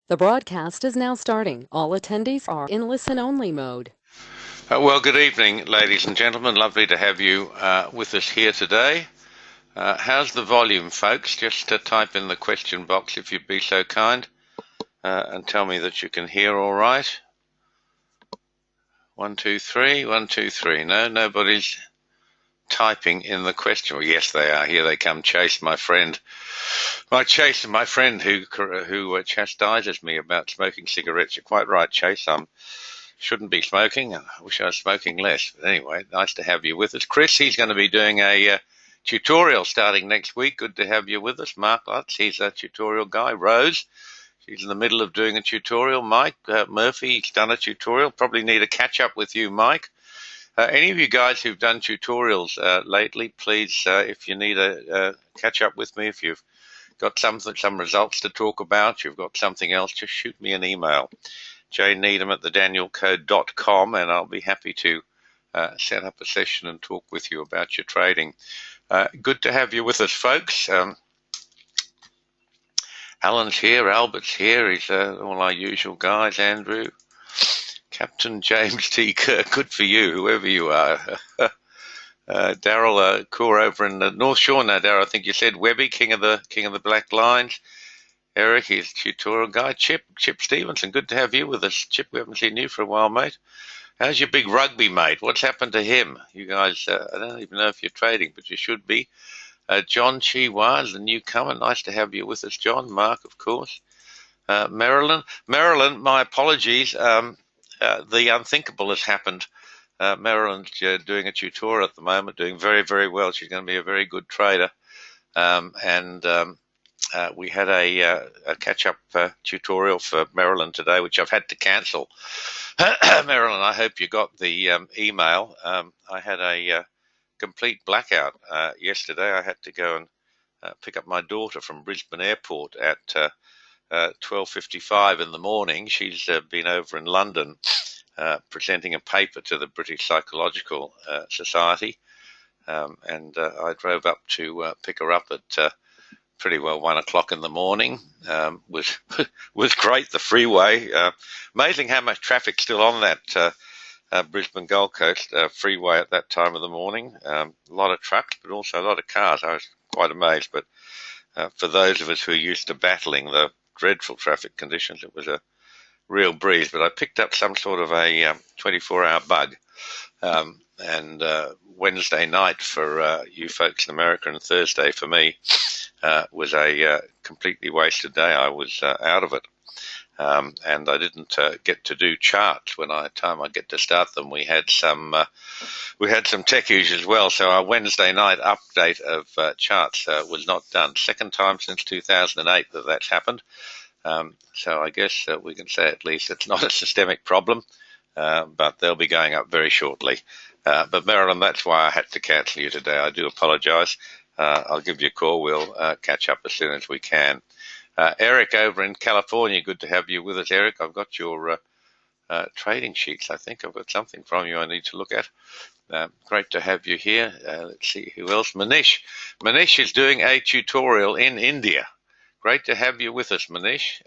The broadcast is now starting. All attendees are in listen-only mode. Well, good evening, ladies and gentlemen. Lovely to have you with us here today. How's the volume, folks? Just type in the question box if you'd be so kind and tell me that you can hear all right. 1, 2, 3, 1, 2, 3. No, nobody's typing in the question. Well, yes, they are. Here they come. Chase, my friend. My friend who chastises me about smoking cigarettes. You're quite right, Chase. Shouldn't be smoking. I wish I was smoking less. But anyway, nice to have you with us. Chris, he's going to be doing a tutorial starting next week. Good to have you with us. Mark Lutz, he's a tutorial guy. Rose, she's in the middle of doing a tutorial. Mike Murphy, he's done a tutorial. Probably need a catch up with you, Mike. Any of you guys who've done tutorials lately, please, if you need a catch up with me, if you've got some results to talk about, you've got something else, just shoot me an email. jneedham@thedanielcode.com, and I'll be happy to set up a session and talk with you about your trading. Good to have you with us, folks. Alan's here, Albert's here, he's all our usual guys, Andrew, Captain James T. Kirk, good for you, whoever you are. Daryl Kaur over in the North Shore now, Daryl, I think you said Webby, king of the black lines. Eric, he's tutorial guy. Chip Stevenson, good to have you with us. Chip, we haven't seen you for a while, mate. How's your big rugby mate? What's happened to him? You guys, I don't even know if you're trading, but you should be. John Chi-Wah is the newcomer. Nice to have you with us, John. Mark, of course. Marilyn, my apologies. The unthinkable has happened. Marilyn's doing a tutorial at the moment, doing very, very well. She's going to be a very good trader. We had a catch-up tutorial for Marilyn today, which I've had to cancel. Marilyn, I hope you got the email. I had a complete blackout yesterday. I had to go and pick up my daughter from Brisbane Airport at 12:55 in the morning. She's been over in London presenting a paper to the British Psychological Society, and I drove up to pick her up at pretty well 1 o'clock in the morning. Was great, the freeway. Amazing how much traffic's still on that Brisbane Gold Coast freeway at that time of the morning. A lot of trucks, but also a lot of cars. I was quite amazed. But for those of us who are used to battling the dreadful traffic conditions, it was a real breeze. But I picked up some sort of a 24-hour bug. And Wednesday night for you folks in America and Thursday for me was a completely wasted day. I was out of it. And I didn't get to do charts when time I get to start them. We had some tech issues as well, so our Wednesday night update of charts was not done. Second time since 2008 that that's happened. So I guess we can say at least it's not a systemic problem, but they'll be going up very shortly. But Marilyn, that's why I had to cancel you today. I do apologise. I'll give you a call. We'll catch up as soon as we can. Eric over in California, good to have you with us, Eric. I've got your trading sheets. I think I've got something from you I need to look at. Great to have you here. Let's see who else. Manish. Manish is doing a tutorial in India. Great to have you with us, Manish.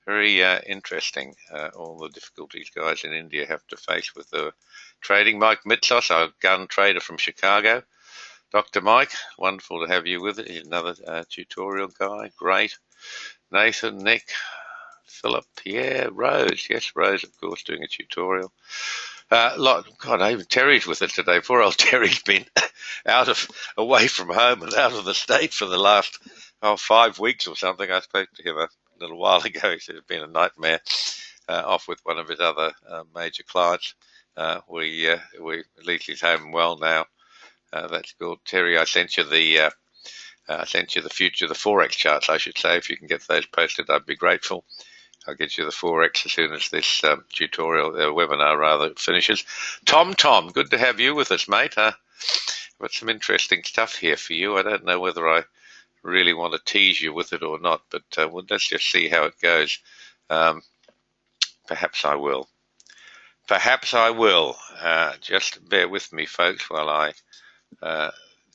Very interesting, all the difficulties guys in India have to face with the trading. Mike Mitsos, our gun trader from Chicago. Dr. Mike, wonderful to have you with it. He's another tutorial guy. Great. Nathan, Nick, Philip, Pierre, Rose. Yes, Rose, of course, doing a tutorial. God, even Terry's with us today. Poor old Terry's been away from home and out of the state for the last 5 weeks or something. I spoke to him a little while ago. He said it's been a nightmare off with one of his other major clients. At least he's home well now. That's good. Terry, I sent you the future, the Forex charts, I should say. If you can get those posted, I'd be grateful. I'll get you the Forex as soon as this webinar rather finishes. Tom, good to have you with us, mate. Got some interesting stuff here for you. I don't know whether I really want to tease you with it or not, but let's just see how it goes. Perhaps I will. Just bear with me, folks, while I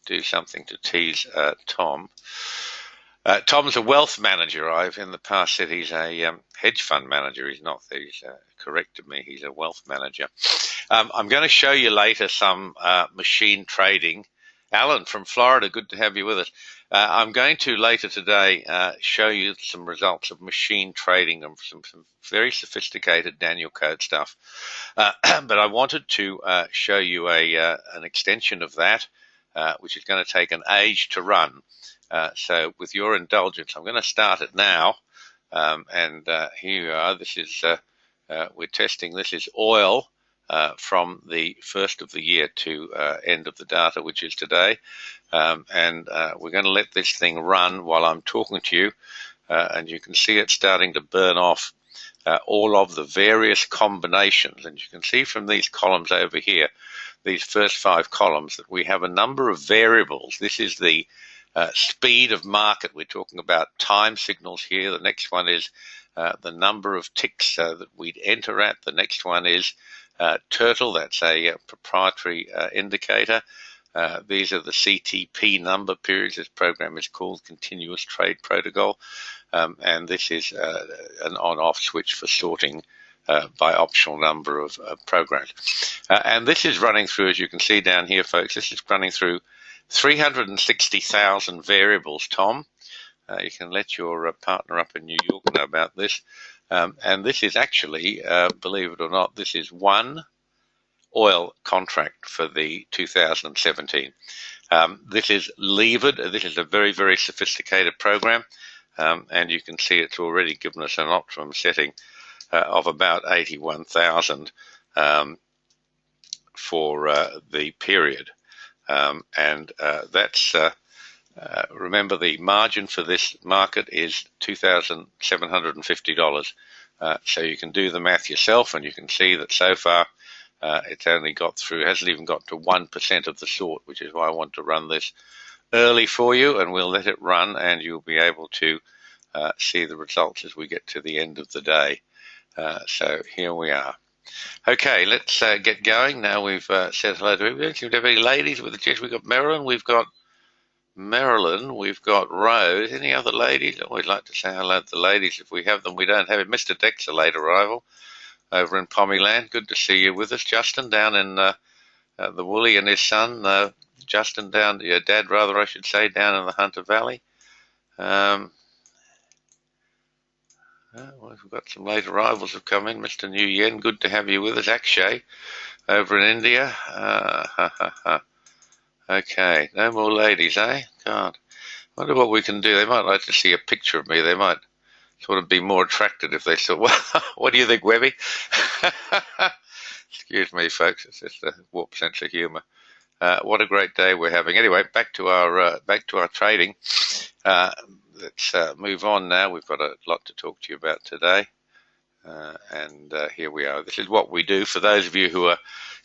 do something to tease Tom. Tom's a wealth manager. I've in the past said he's a hedge fund manager. He's not. He's corrected me. He's a wealth manager. I'm going to show you later some machine trading. Alan from Florida, good to have you with us. I'm going to later today show you some results of machine trading and some very sophisticated Danielcode stuff. But I wanted to show you an extension of that, which is going to take an age to run. So with your indulgence, I'm going to start it now. And here you are. This is we're testing. This is oil. From the first of the year to end of the data, which is today. And we're going to let this thing run while I'm talking to you. And you can see it starting to burn off all of the various combinations. And you can see from these columns over here, these first 5 columns, that we have a number of variables. This is the speed of market. We're talking about time signals here. The next one is the number of ticks that we'd enter at. The next one is Turtle, that's a proprietary indicator. These are the CTP number periods. This program is called Continuous Trade Protocol. And this is an on-off switch for sorting by optional number of programs. And this is running through, as you can see down here, folks, this is running through 360,000 variables, Tom. You can let your partner up in New York know about this. And this is actually, believe it or not, this is one oil contract for the 2017. This is levered. This is a very, very sophisticated program. And you can see it's already given us an optimum setting of about 81,000 for the period. And that's... remember, the margin for this market is $2,750. So you can do the math yourself, and you can see that so far it's only got through, hasn't even got to 1% of the sort, which is why I want to run this early for you, and we'll let it run, and you'll be able to see the results as we get to the end of the day. So here we are. Okay, let's get going. Now we've said hello to everybody. Do we have any ladies with the chest? We've got Marilyn, we've got Rose. Any other ladies? I always like to say hello to the ladies if we have them. We don't have it. Mr. Deck's a late arrival over in Pommyland. Good to see you with us. Justin down in the Woolly and his son. Justin down, your dad rather, I should say, down in the Hunter Valley. Well, we've got some late arrivals have come in. Mr. New Yen, good to have you with us. Akshay over in India. Okay, no more ladies, eh? God, I wonder what we can do. They might like to see a picture of me. They might sort of be more attracted if they saw. Well, what do you think, Webby? Excuse me, folks. It's just a warped sense of humour. What a great day we're having. Anyway, back to our trading. Let's move on now. We've got a lot to talk to you about today. And here we are. This is what we do. For those of you who are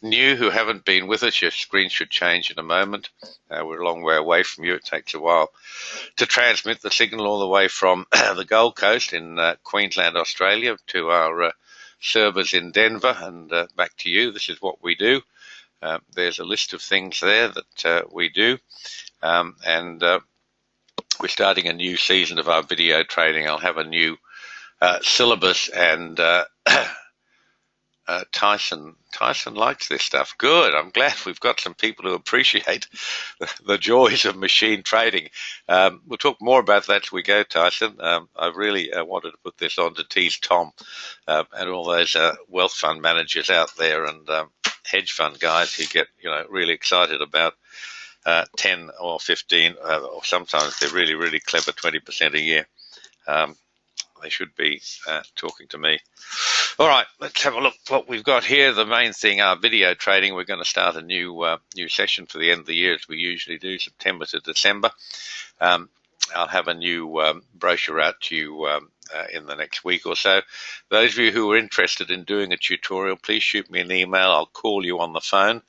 new, who haven't been with us, your screen should change in a moment. We're a long way away from you. It takes a while to transmit the signal all the way from the Gold Coast in Queensland, Australia, to our servers in Denver and back to you. This is what we do. There's a list of things there that we do. And we're starting a new season of our video trading. I'll have a new syllabus, and Tyson likes this stuff. Good. I'm glad we've got some people who appreciate the joys of machine trading. We'll talk more about that as we go, Tyson. I really wanted to put this on to tease Tom and all those wealth fund managers out there and hedge fund guys who get really excited about 10 or 15, or sometimes they're really, really clever, 20% a year. They should be talking to me. All right, let's have a look what we've got here. The main thing, our video trading. We're going to start a new session for the end of the year, as we usually do, September to December. I'll have a new brochure out to you in the next week or so. Those of you who are interested in doing a tutorial, please shoot me an email. I'll call you on the phone.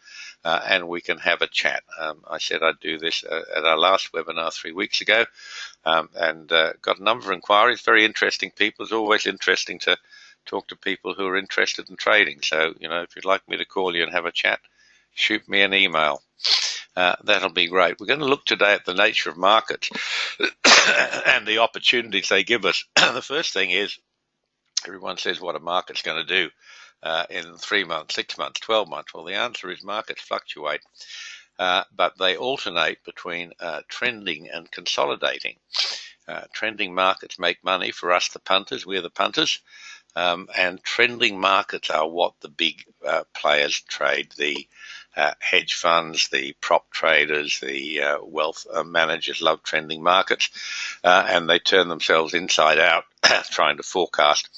And we can have a chat. I said I'd do this at our last webinar 3 weeks ago, and got a number of inquiries. Very interesting people. It's always interesting to talk to people who are interested in trading. So, if you'd like me to call you and have a chat, shoot me an email. That'll be great. We're going to look today at the nature of markets and the opportunities they give us. The first thing is, everyone says what a market's going to do in 3 months, 6 months, 12 months. Well, the answer is markets fluctuate, but they alternate between trending and consolidating. Trending markets make money for us, the punters. We're the punters. And trending markets are what the big players trade, the hedge funds, the prop traders, the wealth managers love trending markets, and they turn themselves inside out trying to forecast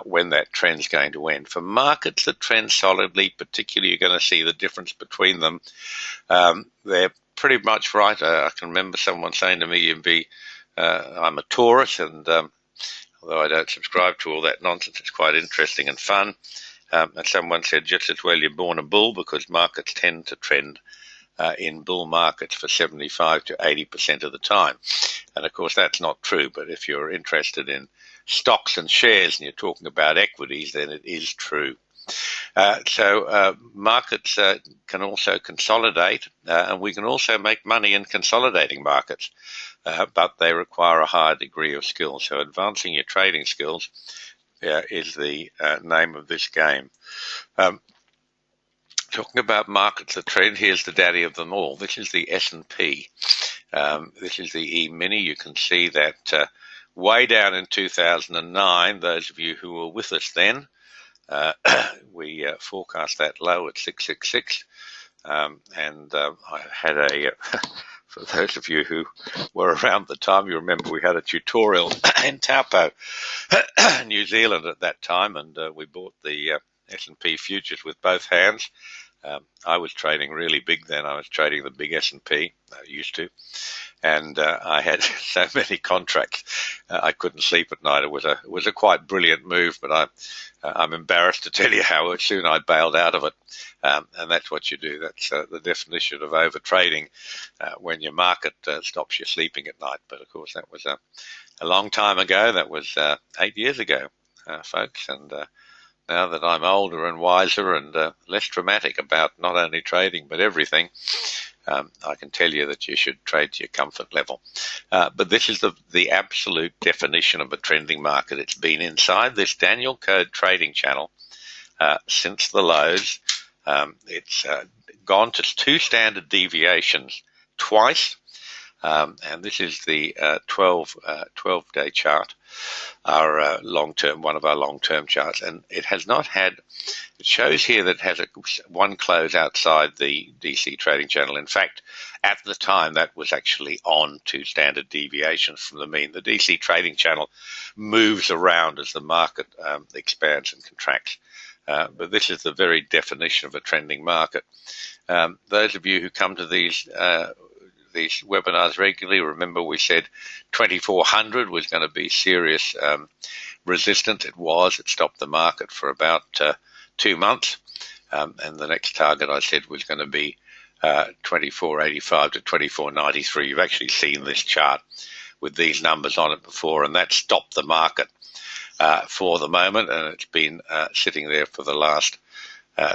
when that trend's going to end. For markets that trend solidly, particularly, you're going to see the difference between them. They're pretty much right. I can remember someone saying to me, I'm a Taurus, and although I don't subscribe to all that nonsense, it's quite interesting and fun. And someone said, just as well you're born a bull, because markets tend to trend in bull markets for 75 to 80% of the time. And of course, that's not true. But if you're interested in stocks and shares and you're talking about equities, then it is true. So markets can also consolidate, and we can also make money in consolidating markets, but they require a higher degree of skill. So advancing your trading skills is the name of this game. Talking about markets that trend, here's the daddy of them all. This is the S&P. This is the E-mini. You can see that way down in 2009, those of you who were with us then, we forecast that low at 666, and I had a for those of you who were around the time, you remember we had a tutorial in Taupo, New Zealand at that time, and we bought the S&P futures with both hands. I was trading really big then. I was trading the big S&P, used to, and I had so many contracts I couldn't sleep at night. It was a quite brilliant move, but I'm embarrassed to tell you how soon I bailed out of it. And that's what you do. That's the definition of over trading, when your market stops you sleeping at night. But of course, that was a long time ago. That was 8 years ago, folks. And now that I'm older and wiser and less dramatic about not only trading but everything, I can tell you that you should trade to your comfort level. But this is the absolute definition of a trending market. It's been inside this Danielcode trading channel since the lows. It's gone to 2 standard deviations twice, and this is the 12-day chart, our long-term, one of our long-term charts, and it has not had. It shows here that it has one close outside the DC trading channel. In fact, at the time, that was actually on 2 standard deviations from the mean. The DC trading channel moves around as the market expands and contracts. But this is the very definition of a trending market. Those of you who come to these webinars regularly, remember we said 2400 was going to be serious resistance. It was. It stopped the market for about 2 months. And the next target I said was going to be 2485 to 2493. You've actually seen this chart with these numbers on it before, and that stopped the market for the moment, and it's been sitting there for the last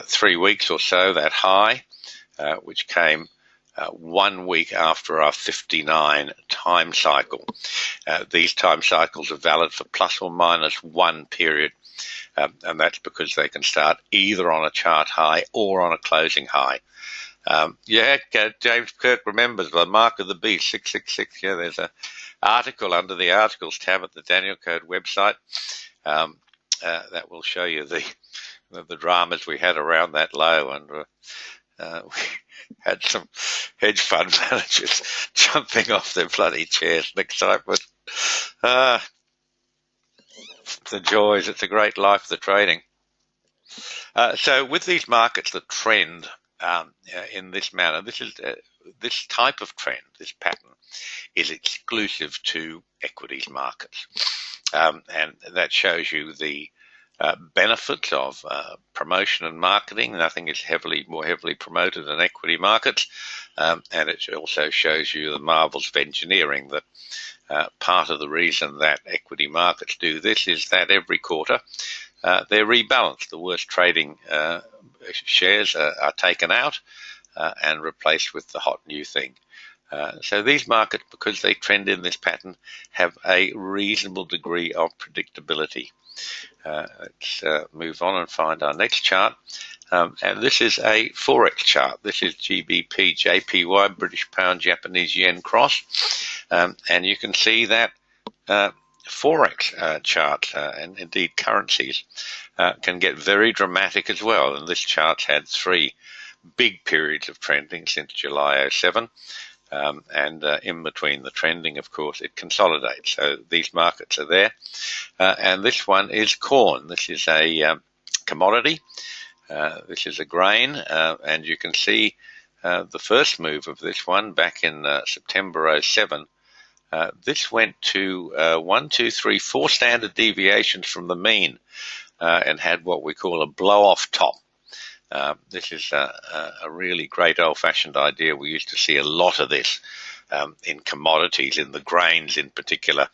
3 weeks or so. That high, which came 1 week after our 59 time cycle. These time cycles are valid for plus or minus 1 period, and that's because they can start either on a chart high or on a closing high. James Kirk remembers the mark of the beast, 666. Yeah, there's an article under the articles tab at the Danielcode website that will show you the dramas we had around that low, and we had some hedge fund managers jumping off their bloody chairs in excitement. The joys. It's a great life, the trading. So with these markets that trend in this manner, this type of trend, this pattern, is exclusive to equities markets. And that shows you the benefits of promotion and marketing. Nothing is more heavily promoted than equity markets. And it also shows you the marvels of engineering, that part of the reason that equity markets do this is that every quarter they're rebalanced. The worst trading shares are taken out, and replaced with the hot new thing. So these markets, because they trend in this pattern, have a reasonable degree of predictability. Let's move on and find our next chart. And this is a Forex chart. This is GBP, JPY, British Pound, Japanese Yen cross. And you can see that Forex chart and indeed currencies can get very dramatic as well. And this chart's had 3 big periods of trending since July 07. And in between the trending, of course, it consolidates. So these markets are there. And this one is corn. This is a commodity. This is a grain. And you can see the first move of this one back in September 07. This went to 1, 2, 3, 4 standard deviations from the mean and had what we call a blow-off top. This is a really great old-fashioned idea. We used to see a lot of this in commodities, in the grains in particular.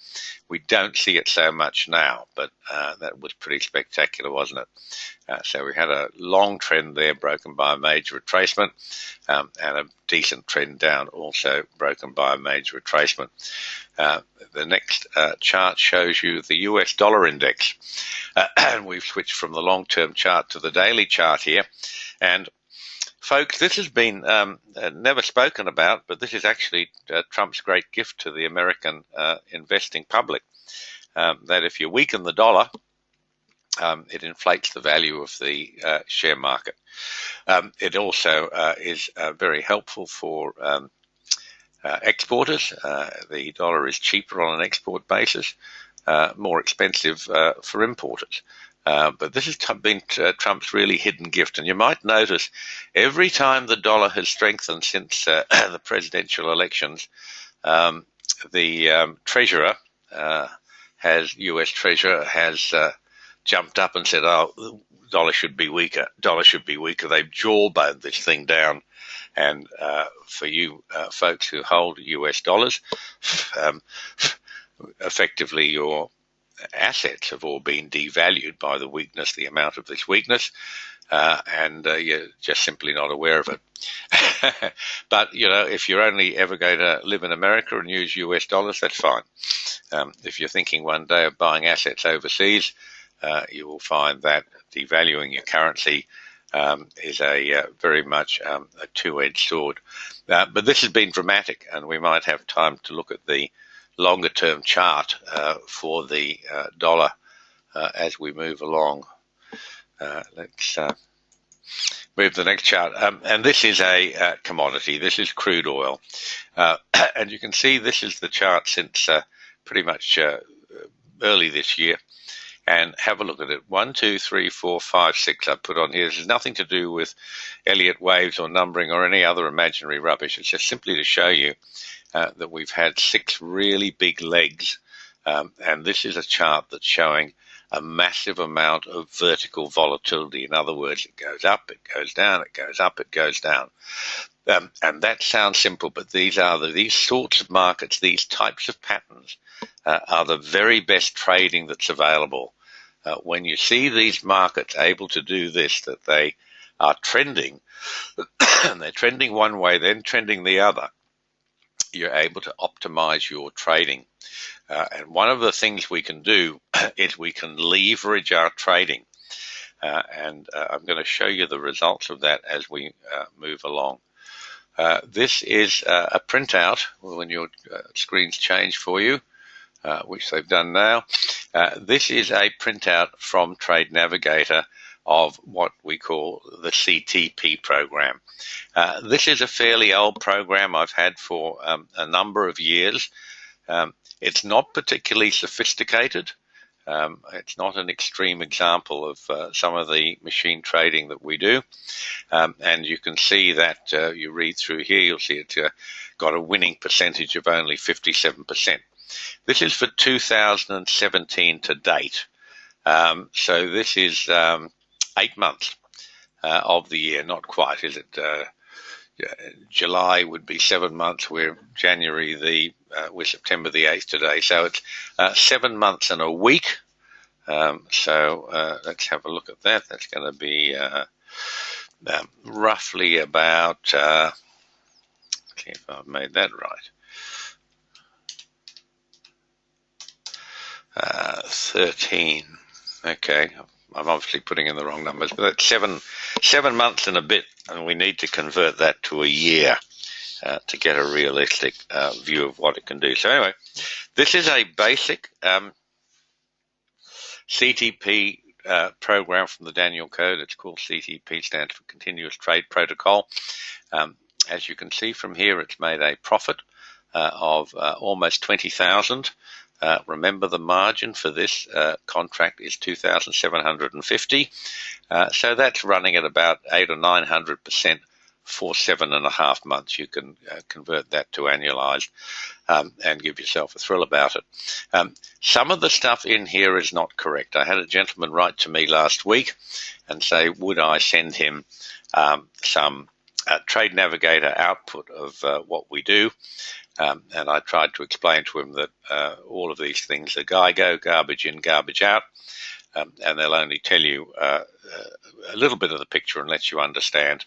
We don't see it so much now, but that was pretty spectacular, wasn't it? So we had a long trend there broken by a major retracement and a decent trend down also broken by a major retracement. The next chart shows you the US dollar index. And we've switched from the long-term chart to the daily chart here. And folks, this has been never spoken about, but this is actually Trump's great gift to the American investing public, that if you weaken the dollar, it inflates the value of the share market. It also is very helpful for exporters. The dollar is cheaper on an export basis, more expensive for importers. But this has been Trump's really hidden gift. And you might notice every time the dollar has strengthened since the presidential elections, the treasurer, US treasurer, has jumped up and said, oh, the dollar should be weaker. Dollar should be weaker. They've jawboned this thing down. And for you folks who hold US dollars, effectively your assets have all been devalued by the weakness, the amount of this weakness, and you're just simply not aware of it. But, you know, if you're only ever going to live in America and use US dollars, that's fine. If you're thinking one day of buying assets overseas, you will find that devaluing your currency is a very much a two-edged sword. But this has been dramatic, and we might have time to look at the longer-term chart for the dollar as we move along. Let's move to the next chart. And this is a commodity. This is crude oil. And you can see this is the chart since pretty much early this year. And have a look at it. 1, 2, 3, 4, 5, 6 I put on here. This has nothing to do with Elliott waves or numbering or any other imaginary rubbish. It's just simply to show you that we've had 6 really big legs. And this is a chart that's showing a massive amount of vertical volatility. In other words, it goes up, it goes down, it goes up, it goes down. And that sounds simple, but these sorts of markets, these types of patterns are the very best trading that's available. When you see these markets able to do this, that they are trending, and they're trending one way, then trending the other, you're able to optimize your trading. And one of the things we can do is we can leverage our trading. And I'm going to show you the results of that as we move along. This is a printout when your screens change for you, which they've done now. This is a printout from Trade Navigator of what we call the CTP program. This is a fairly old program I've had for a number of years. It's not particularly sophisticated. It's not an extreme example of some of the machine trading that we do. And you can see that you read through here, you'll see it's got a winning percentage of only 57%. This is for 2017 to date. So this is 8 months of the year, not quite, is it? July would be 7 months. We're September the 8th today. So it's 7 months and a week. So let's have a look at that. That's going to be roughly about, see if I've made that right, 13. Okay, I'm obviously putting in the wrong numbers, but that's 7 months and a bit, and we need to convert that to a year to get a realistic view of what it can do. So anyway, this is a basic CTP program from the Danielcode. It's called CTP, stands for Continuous Trade Protocol. As you can see from here, it's made a profit of almost 20,000. Remember, the margin for this contract is 2,750. So that's running at about 800 or 900% for 7.5 months. You can convert that to annualized and give yourself a thrill about it. Some of the stuff in here is not correct. I had a gentleman write to me last week and say, would I send him some Trade Navigator output of what we do? And I tried to explain to him that all of these things are GIGO, garbage in, garbage out, and they'll only tell you a little bit of the picture and let you understand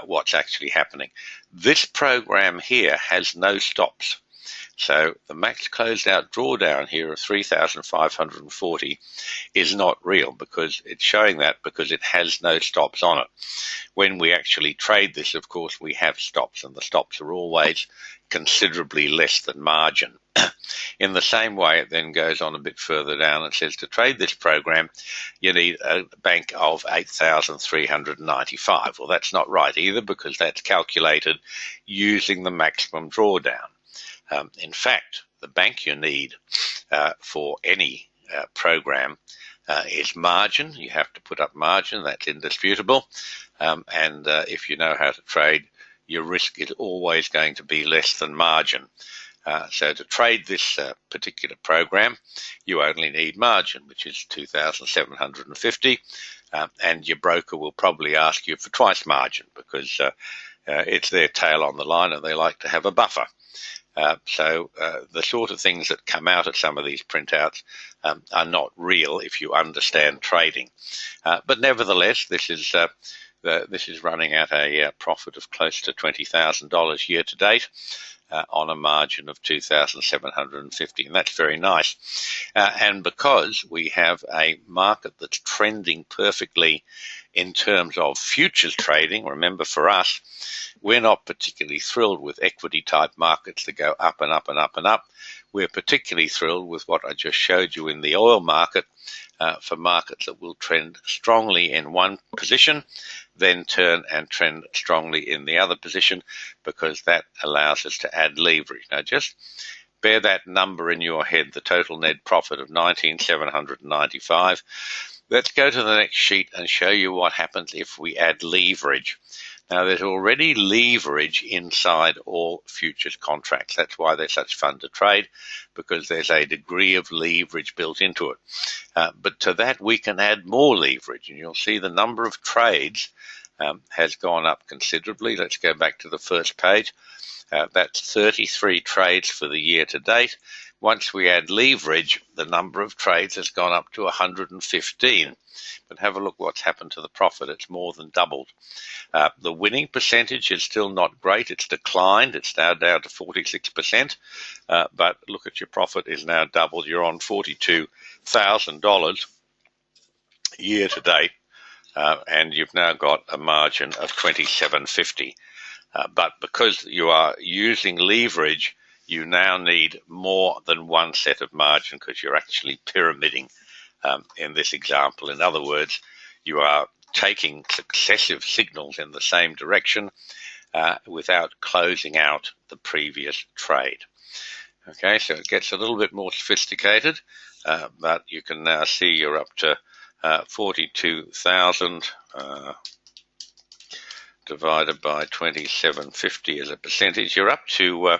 what's actually happening. This program here has no stops. So the max closed out drawdown here of 3,540 is not real, because it's showing that because it has no stops on it. When we actually trade this, of course, we have stops, and the stops are always considerably less than margin. In the same way, it then goes on a bit further down and says to trade this program, you need a bank of 8,395. Well, that's not right either, because that's calculated using the maximum drawdown. In fact, the bank you need for any program is margin. You have to put up margin. That's indisputable. And if you know how to trade, your risk is always going to be less than margin. So to trade this particular program, you only need margin, which is 2,750. And your broker will probably ask you for twice margin, because it's their tail on the line and they like to have a buffer. So the sort of things that come out of some of these printouts are not real if you understand trading. But nevertheless, this is running at a profit of close to $20,000 year to date on a margin of 2,750, and that's very nice. And because we have a market that's trending perfectly in terms of futures trading, remember, for us, we're not particularly thrilled with equity type markets that go up and up and up and up. We're particularly thrilled with what I just showed you in the oil market, for markets that will trend strongly in one position, then turn and trend strongly in the other position, because that allows us to add leverage. Now, just bear that number in your head, the total net profit of 19,795. Let's go to the next sheet and show you what happens if we add leverage. Now, there's already leverage inside all futures contracts. That's why they're such fun to trade, because there's a degree of leverage built into it. But to that, we can add more leverage, and you'll see the number of trades has gone up considerably. Let's go back to the first page. That's 33 trades for the year to date. Once we add leverage, the number of trades has gone up to 115. But have a look what's happened to the profit. It's more than doubled. The winning percentage is still not great. It's declined. It's now down to 46%. But look at your profit is now doubled. You're on $42,000 year to date. And you've now got a margin of 2,750. But because you are using leverage, you now need more than one set of margin, because you're actually pyramiding in this example. In other words, you are taking successive signals in the same direction without closing out the previous trade. Okay, so it gets a little bit more sophisticated, but you can now see you're up to 42,000 divided by 2,750 as a percentage. You're up to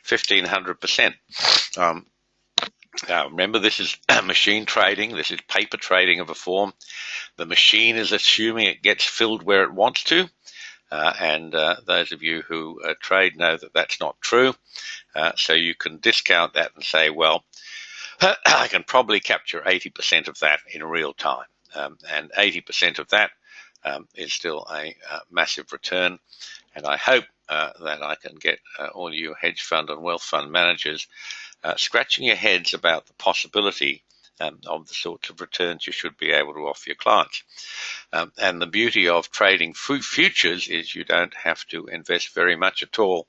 1,500%. Now, remember, this is machine trading. This is paper trading of a form. The machine is assuming it gets filled where it wants to. And those of you who trade know that that's not true. So you can discount that and say, well, I can probably capture 80% of that in real time. And 80% of that is still a massive return. And I hope that I can get all you hedge fund and wealth fund managers scratching your heads about the possibility of the sorts of returns you should be able to offer your clients. And the beauty of trading futures is you don't have to invest very much at all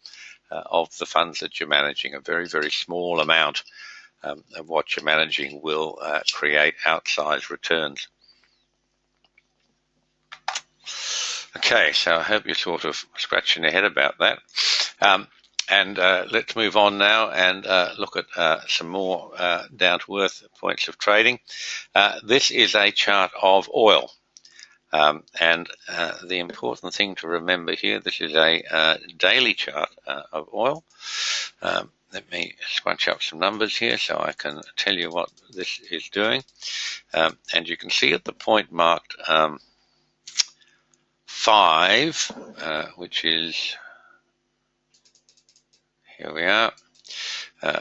of the funds that you're managing. A very, very small amount of what you're managing will create outsized returns. Okay, so I hope you're sort of scratching your head about that. And let's move on now and look at some more down-to-earth points of trading. This is a chart of oil. And the important thing to remember here, this is a daily chart of oil. Let me scrunch up some numbers here so I can tell you what this is doing. And you can see at the point marked 5, which is, here we are,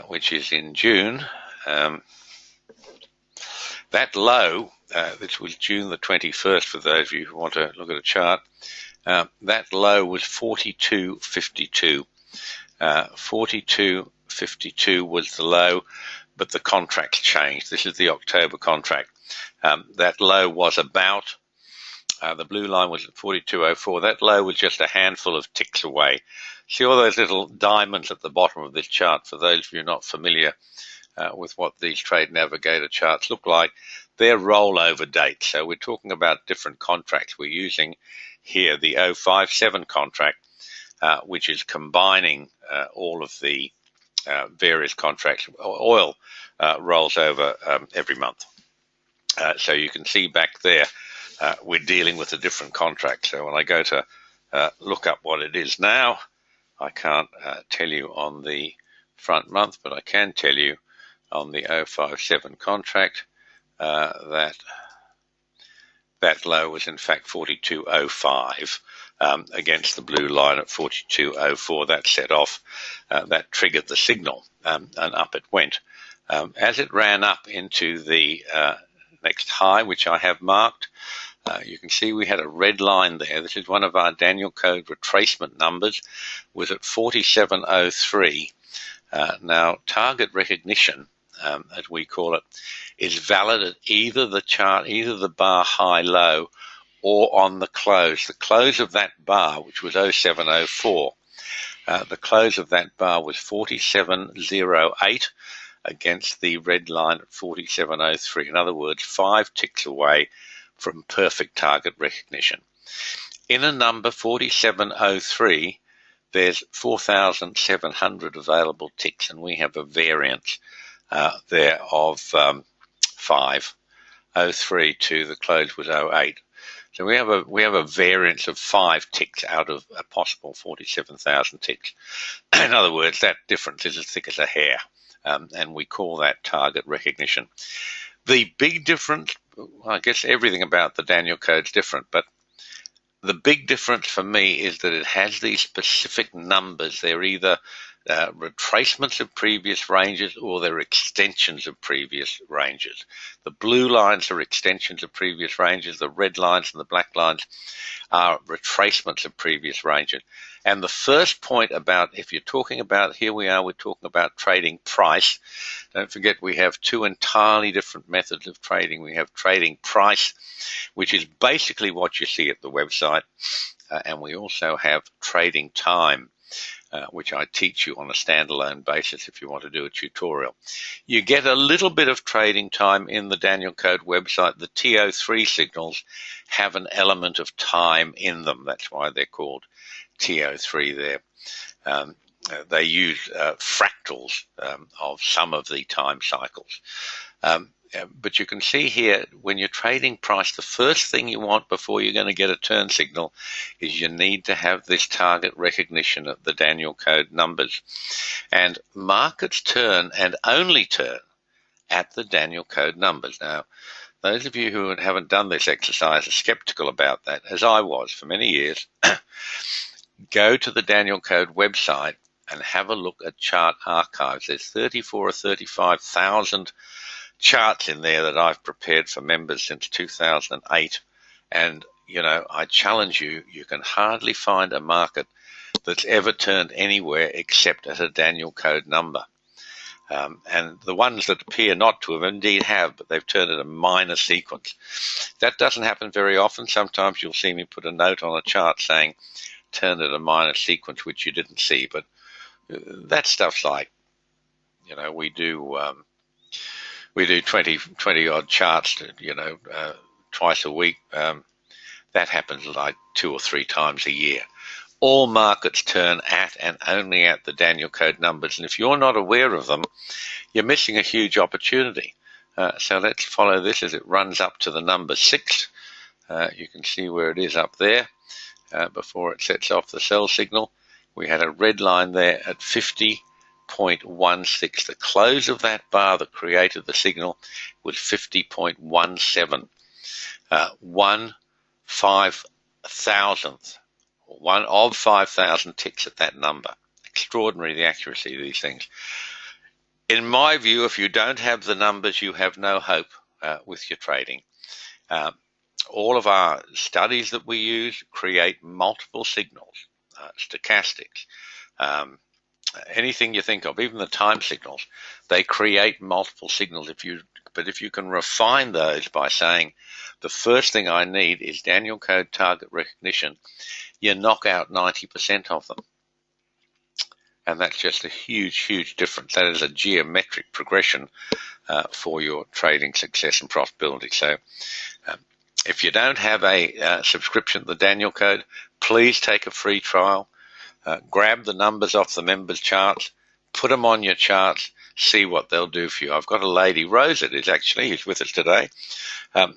which is in June. That low, this was June the 21st for those of you who want to look at a chart, that low was 42.52. 42.52 was the low, but the contracts changed. This is the October contract. That low was about, the blue line was at 42.04. That low was just a handful of ticks away. See all those little diamonds at the bottom of this chart? For those of you not familiar with what these Trade Navigator charts look like, they're rollover dates. So we're talking about different contracts. We're using here the 057 contract, which is combining all of the various contracts. Oil rolls over every month. So you can see back there, we're dealing with a different contract. So when I go to look up what it is now, I can't tell you on the front month, but I can tell you on the 057 contract that low was in fact 42.05 against the blue line at 42.04. That set off, that triggered the signal, and up it went. As it ran up into the next high, which I have marked, you can see we had a red line there. This is one of our Danielcode retracement numbers, was at 47.03. Now, target recognition, as we call it, is valid at either the bar high low or on the close. The close of that bar, which was 0704, the close of that bar was 47.08 against the red line at 47.03. In other words, 5 ticks away from perfect target recognition. In a number 47.03, there's 4,700 available ticks, and we have a variance there of 5. 03 to the close was 08. So we have a variance of 5 ticks out of a possible 47,000 ticks. In other words, that difference is as thick as a hair, and we call that target recognition. The big difference, well, I guess everything about the Danielcode is different, but the big difference for me is that it has these specific numbers. They're either retracements of previous ranges or they're extensions of previous ranges. The blue lines are extensions of previous ranges. The red lines and the black lines are retracements of previous ranges. And the first point about, if you're talking about, here we are, we're talking about trading price. Don't forget we have 2 entirely different methods of trading. We have trading price, which is basically what you see at the website. And we also have trading time, which I teach you on a standalone basis if you want to do a tutorial. You get a little bit of trading time in the Danielcode website. The TO3 signals have an element of time in them. That's why they're called TO3 there. They use fractals of some of the time cycles. But you can see here, when you're trading price, the first thing you want before you're going to get a turn signal is you need to have this target recognition of the Danielcode numbers. And markets turn and only turn at the Danielcode numbers. Now, those of you who haven't done this exercise are skeptical about that, as I was for many years. Go to the Danielcode website and have a look at chart archives. There's 34 or 35,000 charts in there that I've prepared for members since 2008, and I challenge you, you can hardly find a market that's ever turned anywhere except at a Danielcode number. And the ones that appear not to have indeed have, but they've turned at a minor sequence. That doesn't happen very often. Sometimes you'll see me put a note on a chart saying turn at a minor sequence, which you didn't see. But that stuff's like, we do 20 odd charts, twice a week. That happens like 2 or 3 times a year. All markets turn at and only at the Danielcode numbers, and if you're not aware of them, you're missing a huge opportunity. So let's follow this as it runs up to the number 6. You can see where it is up there before it sets off the sell signal. We had a red line there at 50.16. The close of that bar that created the signal was 50.17. 1/5,000th. One of 5,000 ticks at that number. Extraordinary, the accuracy of these things. In my view, if you don't have the numbers, you have no hope with your trading. All of our studies that we use create multiple signals, stochastics, anything you think of, even the time signals, they create multiple signals. But if you can refine those by saying, the first thing I need is Danielcode target recognition, you knock out 90% of them. And that's just a huge, huge difference. That is a geometric progression for your trading success and profitability. So if you don't have a subscription to the Danielcode, please take a free trial. Grab the numbers off the members' charts, put them on your charts, see what they'll do for you. I've got a lady, Rosa, who's with us today,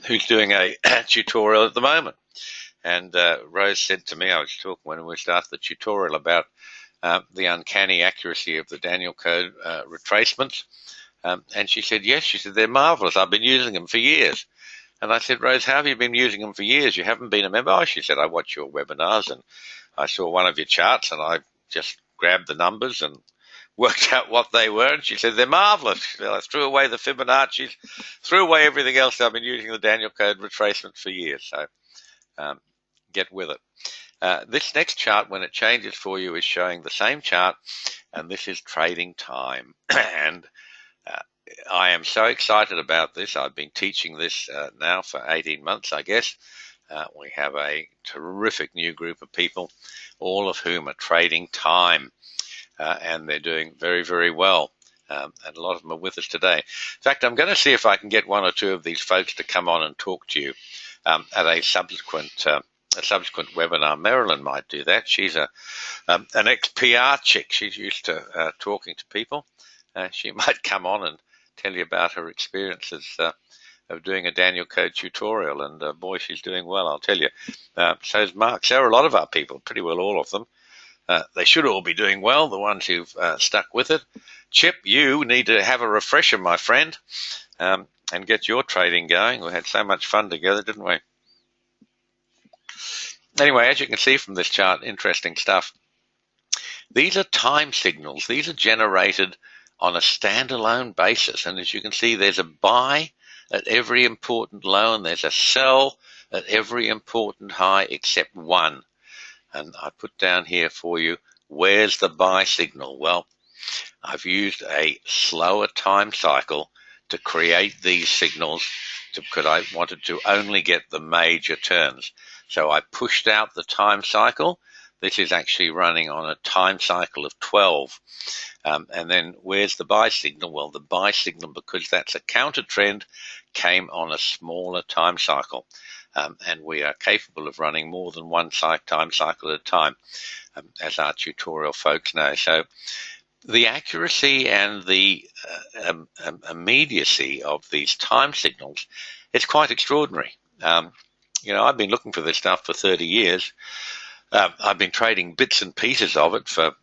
who's doing a tutorial at the moment. And Rose said to me, I was talking when we started the tutorial about the uncanny accuracy of the Danielcode retracements. And she said, yes, she said, they're marvelous. I've been using them for years. And I said, Rose, how have you been using them for years? You haven't been a member? Oh, she said, I watch your webinars and I saw one of your charts and I just grabbed the numbers and worked out what they were. And she said, they're marvelous. She said, I threw away the Fibonacci's, threw away everything else. I've been using the Danielcode retracement for years. So get with it. This next chart, when it changes for you, is showing the same chart, and this is trading time. And I am so excited about this. I've been teaching this now for 18 months, I guess. We have a terrific new group of people, all of whom are trading time, and they're doing very, very well. And a lot of them are with us today. In fact, I'm going to see if I can get 1 or 2 of these folks to come on and talk to you at a subsequent webinar. Marilyn might do that. She's an ex-PR chick. She's used to talking to people. She might come on and tell you about her experiences of doing a Danielcode tutorial. And boy, she's doing well, I'll tell you. So is Mark. So are a lot of our people, pretty well all of them. They should all be doing well, the ones who've stuck with it. Chip, you need to have a refresher, my friend, and get your trading going. We had so much fun together, didn't we? Anyway, as you can see from this chart, interesting stuff. These are time signals. These are generated on a standalone basis. And as you can see, there's a buy at every important low and there's a sell at every important high except one. And I put down here for you, where's the buy signal? Well, I've used a slower time cycle to create these signals because I wanted to only get the major turns. So I pushed out the time cycle. This is actually running on a time cycle of 12. And then where's the buy signal? Well, the buy signal, because that's a counter trend, came on a smaller time cycle. And we are capable of running more than one time cycle at a time, as our tutorial folks know. So the accuracy and the immediacy of these time signals is quite extraordinary. I've been looking for this stuff for 30 years. I've been trading bits and pieces of it for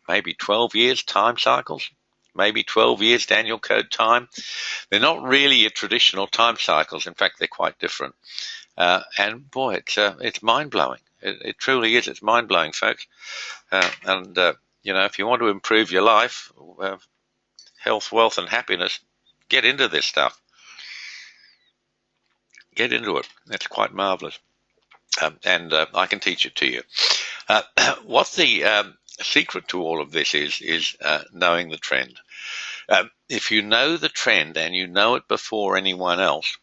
maybe 12 years, time cycles, maybe 12 years Danielcode time. They're not really your traditional time cycles. In fact, they're quite different. And boy, it's mind-blowing. It truly is. It's mind-blowing, folks. If you want to improve your life, health, wealth, and happiness, get into this stuff. Get into it. It's quite marvelous. and I can teach it to you. What the secret to all of this is knowing the trend. If you know the trend and you know it before anyone else,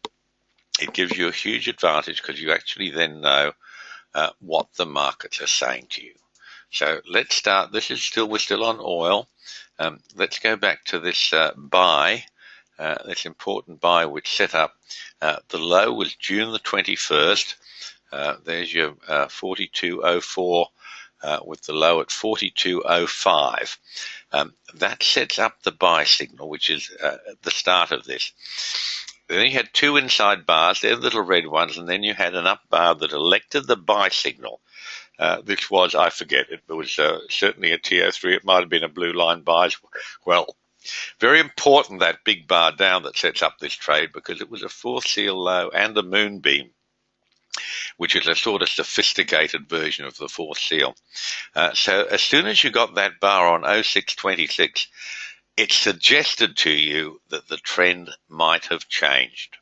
it gives you a huge advantage because you actually then know what the markets are saying to you. So let's start. We're still on oil. Let's go back to this buy, this important buy which set up. The low was June the 21st. There's your 42.04 with the low at 42.05. That sets up the buy signal, which is the start of this. Then you had two inside bars, they're the little red ones, and then you had an up bar that elected the buy signal. This was, I forget, it was certainly a TO3, it might have been a blue line buy as well. Very important, that big bar down that sets up this trade, because it was a fourth seal low and a moonbeam, which is a sort of sophisticated version of the fourth seal. So as soon as you got that bar on 0626, it suggested to you that the trend might have changed.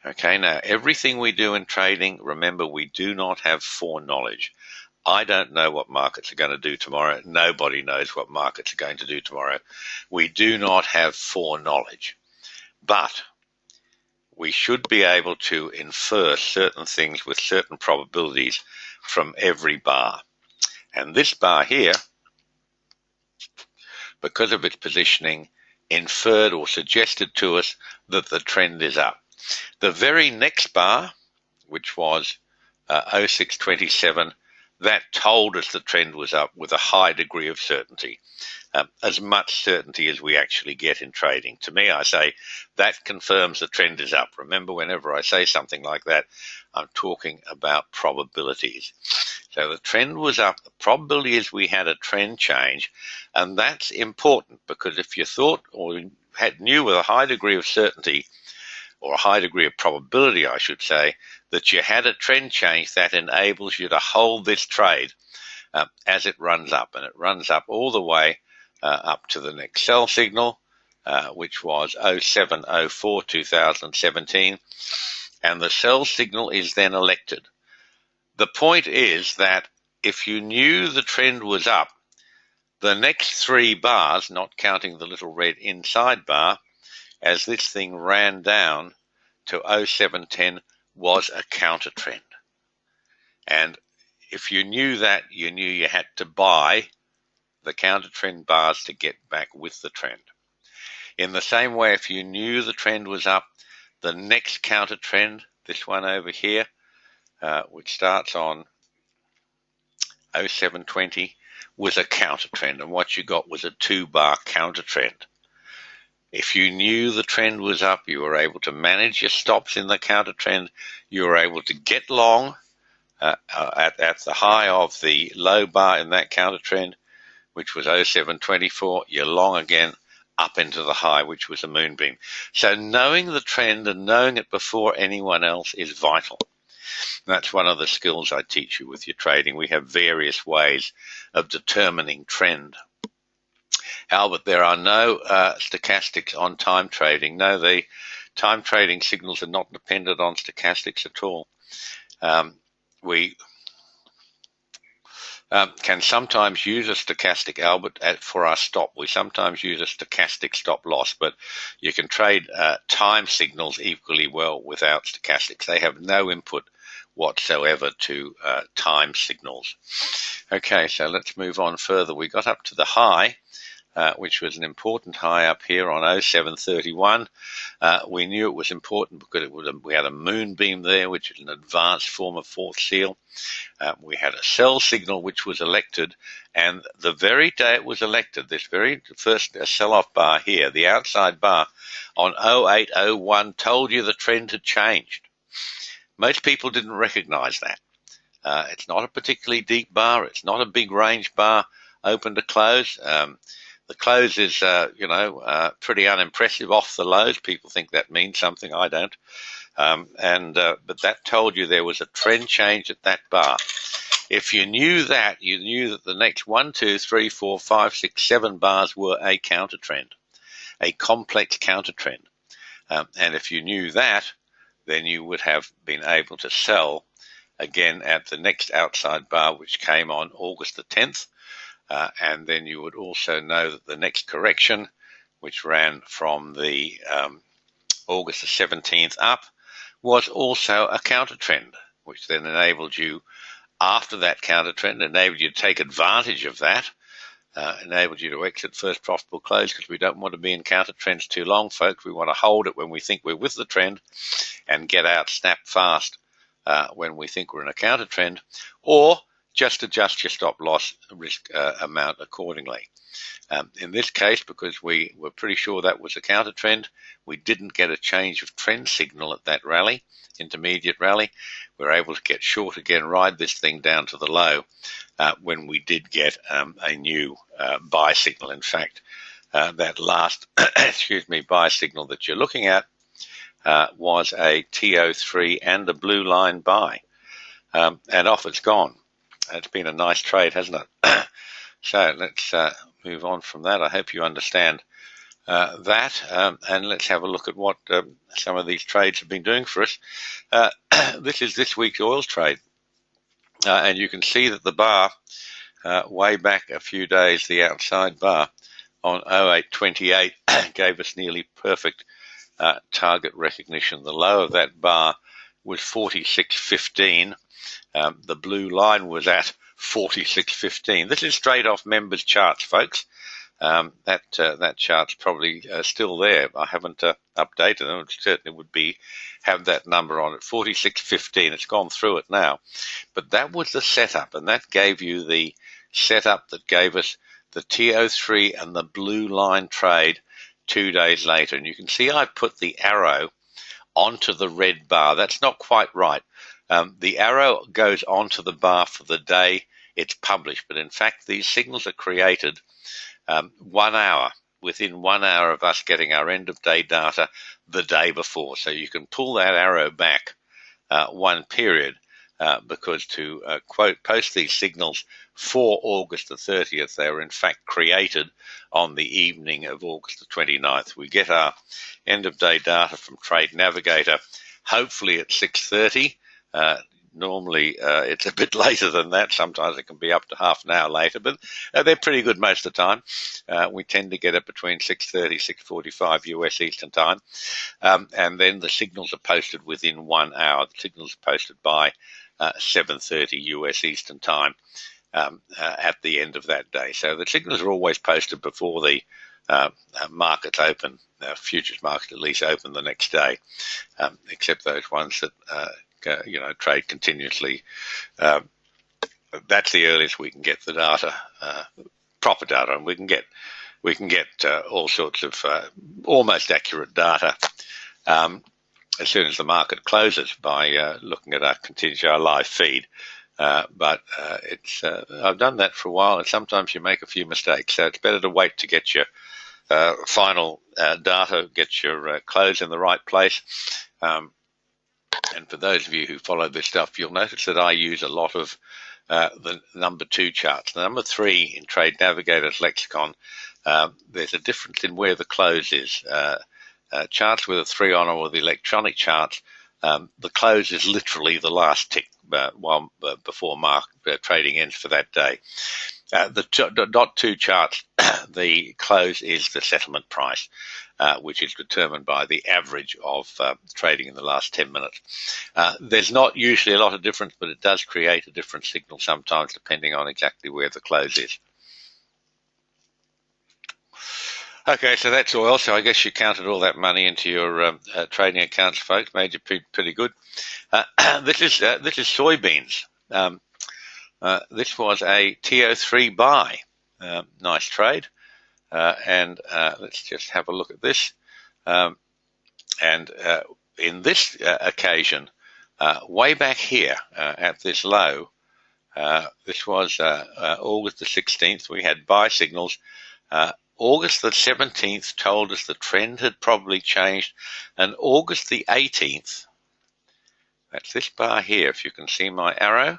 Okay, now everything we do in trading, remember, we do not have foreknowledge. I don't know what markets are going to do tomorrow. Nobody knows what markets are going to do tomorrow. We do not have foreknowledge. But we should be able to infer certain things with certain probabilities from every bar. And this bar here, because of its positioning, inferred or suggested to us that the trend is up. The very next bar, which was 0627, that told us the trend was up with a high degree of certainty, as much certainty as we actually get in trading. To me, I say that confirms the trend is up. Remember, whenever I say something like that, I'm talking about probabilities. So the trend was up. The probability is we had a trend change, and that's important, because if you thought or knew with a high degree of certainty, or a high degree of probability, I should say, that you had a trend change, that enables you to hold this trade as it runs up. And it runs up all the way up to the next sell signal, which was 0704 2017. And the sell signal is then elected. The point is that if you knew the trend was up, the next three bars, not counting the little red inside bar, as this thing ran down to 0710, was a counter trend. And if you knew that, you knew you had to buy the counter trend bars to get back with the trend. In the same way, if you knew the trend was up, the next counter trend, this one over here, which starts on 0720, was a counter trend, and what you got was a 2-bar counter trend. If you knew the trend was up, you were able to manage your stops in the counter trend. You were able to get long at the high of the low bar in that counter trend, which was 0724. You're long again up into the high, which was a moonbeam. So knowing the trend and knowing it before anyone else is vital. That's one of the skills I teach you with your trading. We have various ways of determining trend. Albert, there are no stochastics on time trading. No, the time trading signals are not dependent on stochastics at all. We can sometimes use a stochastic, Albert, for our stop. We sometimes use a stochastic stop loss, but you can trade time signals equally well without stochastics. They have no input whatsoever to time signals. Okay, so let's move on further. We got up to the high, which was an important high up here on 0731. We knew it was important because we had a moonbeam there, which is an advanced form of fourth seal. We had a sell signal which was elected, and the very day it was elected, this very first sell-off bar here, the outside bar on 0801 told you the trend had changed. Most people didn't recognize that. It's not a particularly deep bar. It's not a big range bar, open to close. The close is, pretty unimpressive off the lows. People think that means something. I don't. But that told you there was a trend change at that bar. If you knew that, you knew that the next 1, 2, 3, 4, 5, 6, 7 bars were a counter trend, a complex counter trend. And if you knew that, then you would have been able to sell again at the next outside bar, which came on August the 10th. And then you would also know that the next correction, which ran from the August the 17th up, was also a counter trend, which then enabled you, after that counter trend, enabled you to take advantage of that, enabled you to exit first profitable close, because we don't want to be in counter trends too long, folks. We want to hold it when we think we're with the trend and get out snap fast when we think we're in a counter trend, or just adjust your stop loss risk amount accordingly. In this case, because we were pretty sure that was a counter trend, we didn't get a change of trend signal at that rally, intermediate rally. We were able to get short again, ride this thing down to the low when we did get a new buy signal. In fact, that last buy signal that you're looking at was a TO3 and a blue line buy, and off it's gone. It's been a nice trade, hasn't it? So let's move on from that. I hope you understand that, and let's have a look at what some of these trades have been doing for us. This is this week's oils trade, and you can see that the bar way back a few days, the outside bar on 0828 gave us nearly perfect target recognition. The low of that bar was 46.15. The blue line was at 46.15. This is straight off members charts, folks. That chart's probably still there. I haven't updated them. It certainly would have that number on it, 46.15. It's gone through it now. But that was the setup, and that gave you the setup that gave us the TO3 and the blue line trade 2 days later. And you can see I put the arrow onto the red bar. That's not quite right. The arrow goes onto the bar for the day it's published, but in fact these signals are created 1 hour, within 1 hour of us getting our end of day data the day before. So you can pull that arrow back one period because to post these signals for August the 30th, they were in fact created on the evening of August the 29th. We get our end of day data from Trade Navigator hopefully at 6:30. Normally it's a bit later than that. Sometimes it can be up to half an hour later, but they're pretty good most of the time. We tend to get it between 6:30, 6:45 US Eastern Time. And then the signals are posted within 1 hour. The signals are posted by 7:30 US Eastern Time at the end of that day. So the signals are always posted before the markets open, futures market at least open the next day, except those ones that trade continuously. That's the earliest we can get the data, proper data, and we can get all sorts of almost accurate data as soon as the market closes by looking at our live feed. But I've done that for a while, and sometimes you make a few mistakes, so it's better to wait to get your final data, get your close in the right place. And for those of you who follow this stuff, you'll notice that I use a lot of the number 2 charts. The number 3 in Trade Navigator's lexicon, there's a difference in where the close is. Charts with a 3 on or the electronic charts, the close is literally the last tick before trading ends for that day. The dot 2 charts, the close is the settlement price, which is determined by the average of trading in the last 10 minutes. There's not usually a lot of difference, but it does create a different signal sometimes depending on exactly where the close is. Okay, so that's oil. So I guess you counted all that money into your trading accounts, folks. Made you pretty good. This is soybeans. This was a TO3 buy. Nice trade. And let's just have a look at this. In this occasion, way back here at this low, this was August the 16th. We had buy signals. August the 17th told us the trend had probably changed, and August the 18th, that's this bar here, if you can see my arrow,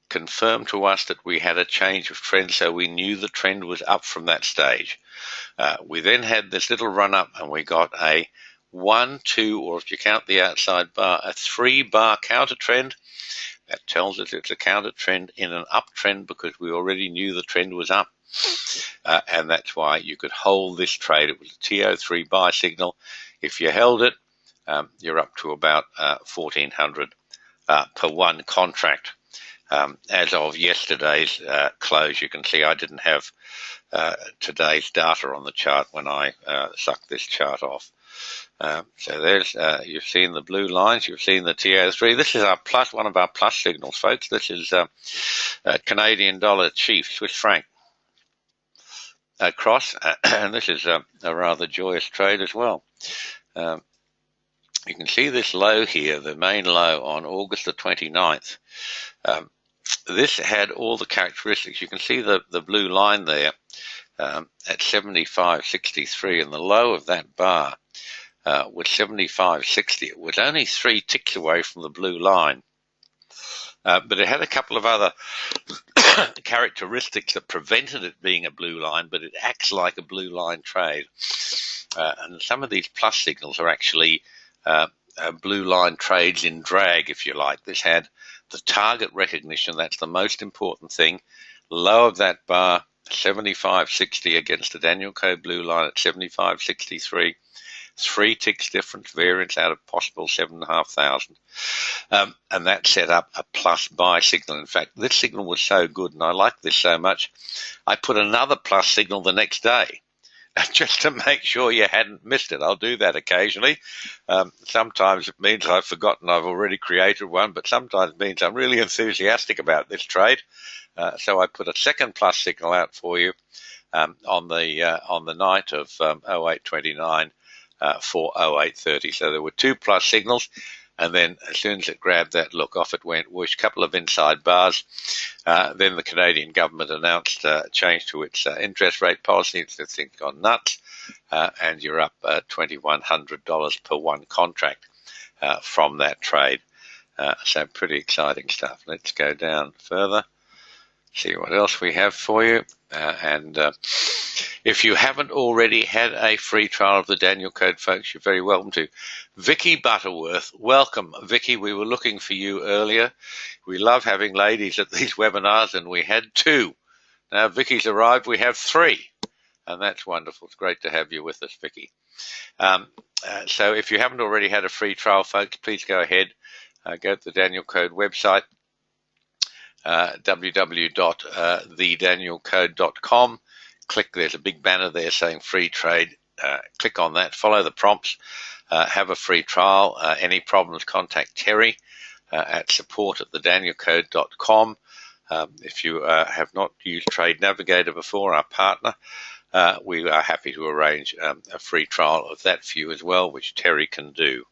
confirmed to us that we had a change of trend, so we knew the trend was up from that stage. We then had this little run up, and we got a 1, 2, or if you count the outside bar, a 3-bar counter trend. That tells us it's a counter trend in an uptrend because we already knew the trend was up. And that's why you could hold this trade. It was a TO3 buy signal. If you held it, you're up to about 1,400 per one contract. As of yesterday's close, you can see I didn't have today's data on the chart when I sucked this chart off. So there's you've seen the blue lines, you've seen the TO3. This is our plus, one of our plus signals, folks. This is Canadian dollar chief, Swiss franc cross, and this is a rather joyous trade as well. You can see this low here, the main low on August the 29th. This had all the characteristics. You can see the blue line there at 75.63, and the low of that bar was 75.60. It was only 3 ticks away from the blue line, but it had a couple of other characteristics that prevented it being a blue line, but it acts like a blue line trade. And some of these plus signals are actually blue line trades in drag, if you like. This had the target recognition. That's the most important thing. Low of that bar, 75.60 against the Danielcode blue line at 75.63. 3 ticks difference, variance out of possible 7,500. And that set up a plus buy signal. In fact, this signal was so good, and I liked this so much, I put another plus signal the next day, just to make sure you hadn't missed it. I'll do that occasionally. Sometimes it means I've forgotten I've already created one, but sometimes it means I'm really enthusiastic about this trade. So I put a second plus signal out for you on the night of 0829 for 0830. So there were 2 plus signals, and then as soon as it grabbed that, look, off it went, whoosh, couple of inside bars. Then the Canadian government announced a change to its interest rate policy. The thing's gone nuts, and you're up $2,100 per one contract from that trade. So pretty exciting stuff. Let's go down further, see what else we have for you. And if you haven't already had a free trial of the Danielcode, folks, you're very welcome to. Vicky Butterworth, welcome. Vicky, we were looking for you earlier. We love having ladies at these webinars, and we had 2. Now Vicky's arrived, we have 3. And that's wonderful. It's great to have you with us, Vicky. So if you haven't already had a free trial, folks, please go ahead. Go to the Danielcode website. www.thedanielcode.com. Click, there's a big banner there saying free trade. Click on that, follow the prompts, have a free trial. Any problems, contact Terry at support@thedanielcode.com. If you have not used Trade Navigator before, our partner, we are happy to arrange a free trial of that for you as well, which Terry can do.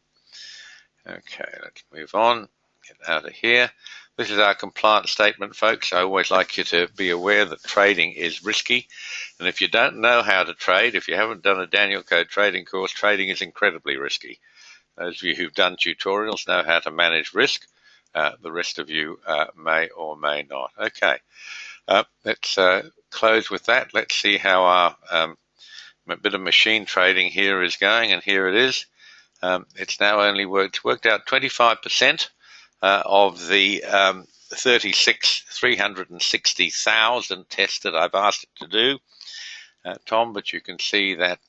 Okay, let's move on, get out of here. This is our compliance statement, folks. I always like you to be aware that trading is risky. And if you don't know how to trade, if you haven't done a Danielcode trading course, trading is incredibly risky. Those of you who've done tutorials know how to manage risk. The rest of you may or may not. Okay, let's close with that. Let's see how our bit of machine trading here is going. And here it is. It's now only worked out 25%. Of the 360,000 tests that I've asked it to do, Tom, but you can see that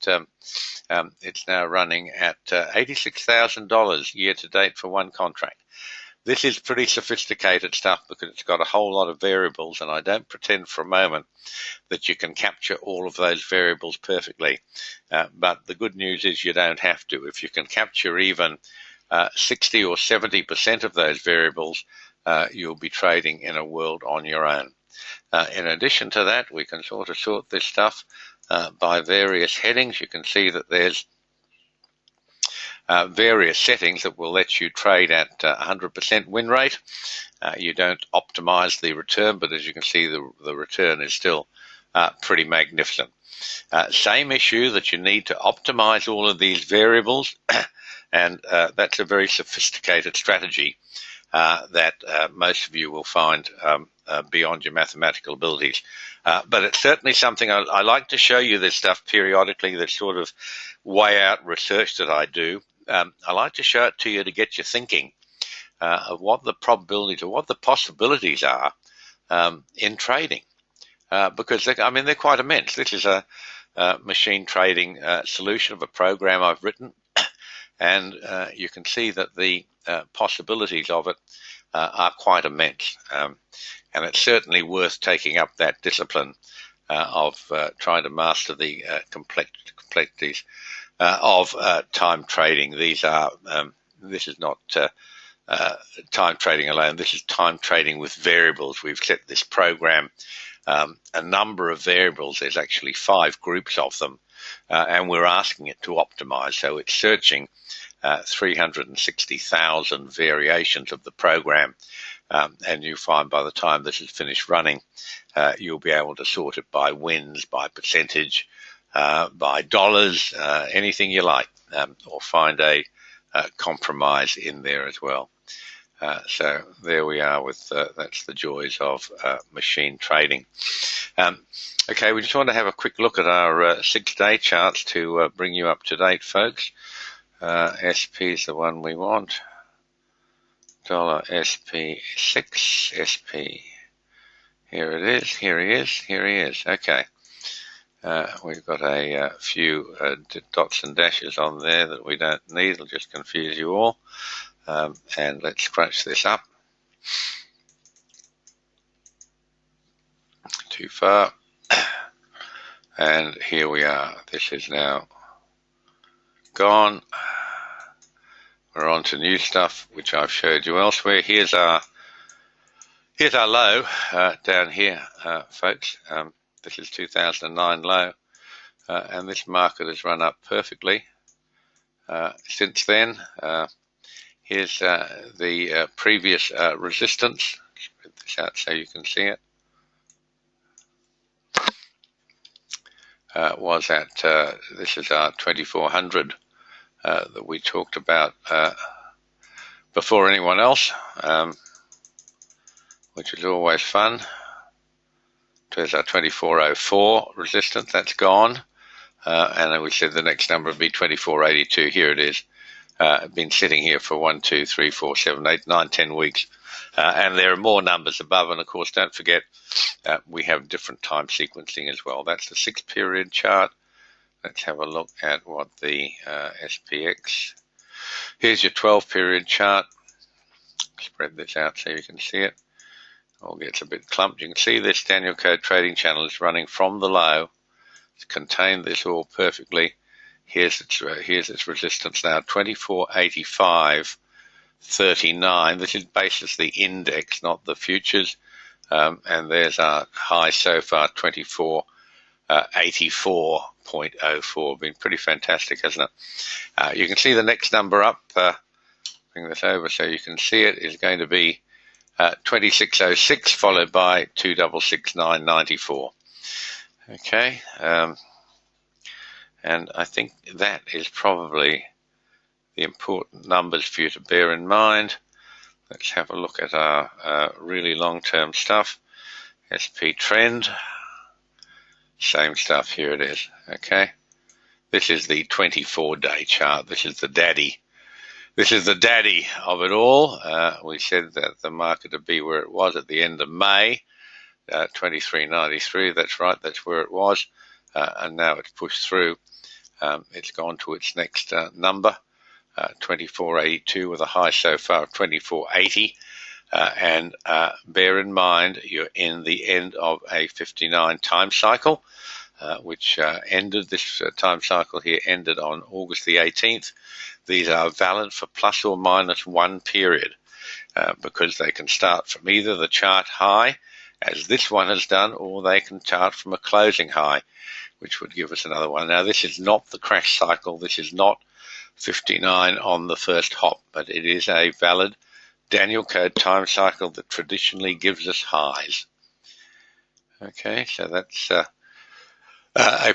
it's now running at $86,000 year to date for one contract. This is pretty sophisticated stuff because it's got a whole lot of variables, and I don't pretend for a moment that you can capture all of those variables perfectly. But the good news is you don't have to. If you can capture even 60 or 70% of those variables, you'll be trading in a world on your own. In addition to that, we can sort this stuff by various headings. You can see that there's various settings that will let you trade at 100% win rate. You don't optimize the return, but as you can see, the return is still pretty magnificent. Same issue that you need to optimize all of these variables. And that's a very sophisticated strategy that most of you will find beyond your mathematical abilities. But it's certainly something I like to show you this stuff periodically, this sort of way out research that I do. I like to show it to you to get you thinking of what the probabilities or what the possibilities are in trading. Because they're quite immense. This is a machine trading solution of a program I've written, and you can see that the possibilities of it are quite immense. And it's certainly worth taking up that discipline of trying to master the complexities of time trading. This is not time trading alone. This is time trading with variables. We've set this program a number of variables. There's actually 5 groups of them, and we're asking it to optimize. So it's searching 360,000 variations of the program, and you find by the time this is finished running, you'll be able to sort it by wins, by percentage, by dollars, anything you like, or find a compromise in there as well. So there we are with that's the joys of machine trading. Okay, we just want to have a quick look at our 6-day charts to bring you up to date, folks. SP is the one we want. Dollar SP6, SP. Here it is, here he is, here he is. Okay. We've got a few dots and dashes on there that we don't need. It'll just confuse you all. And let's scratch this up. Too far. And here we are. This is now gone. We're on to new stuff, which I've showed you elsewhere. Here's our low down here, folks. This is 2009 low, and this market has run up perfectly since then. Here's the previous resistance. Spread this out so you can see it. Was at this is our 2400 that we talked about before anyone else, which is always fun. There's our 2404 resistance, that's gone, and then we said the next number would be 2482. Here it is. Been sitting here for 1, 2, 3, 4, 7, 8, 9, 10 weeks, and there are more numbers above. And of course, don't forget we have different time sequencing as well. That's the 6-period chart. Let's have a look at what the SPX. Here's your 12-period chart. Spread this out so you can see it. All gets a bit clumped. You can see this Danielcode trading channel is running from the low. It's contained this all perfectly. Here's its resistance now, 2485.39. This is basically the index, not the futures. And there's our high so far, 2484.04. Been pretty fantastic, hasn't it? You can see the next number up. Bring this over so you can see it. Is going to be 2606, followed by 2669.94. Okay. And I think that is probably the important numbers for you to bear in mind. Let's have a look at our really long-term stuff. SP trend. Same stuff. Here it is. Okay. This is the 24-day chart. This is the daddy. This is the daddy of it all. We said that the market would be where it was at the end of May, 23.93. That's right. That's where it was. And now it's pushed through. It's gone to its next number, 2482, with a high so far of 2480. And bear in mind, you're in the end of a 59 time cycle, which ended, this time cycle here ended on August the 18th. These are valid for plus or minus 1 period, because they can start from either the chart high, as this one has done, or they can chart from a closing high, which would give us another one. Now, this is not the crash cycle. This is not 59 on the first hop, but it is a valid Danielcode time cycle that traditionally gives us highs. Okay, so that's a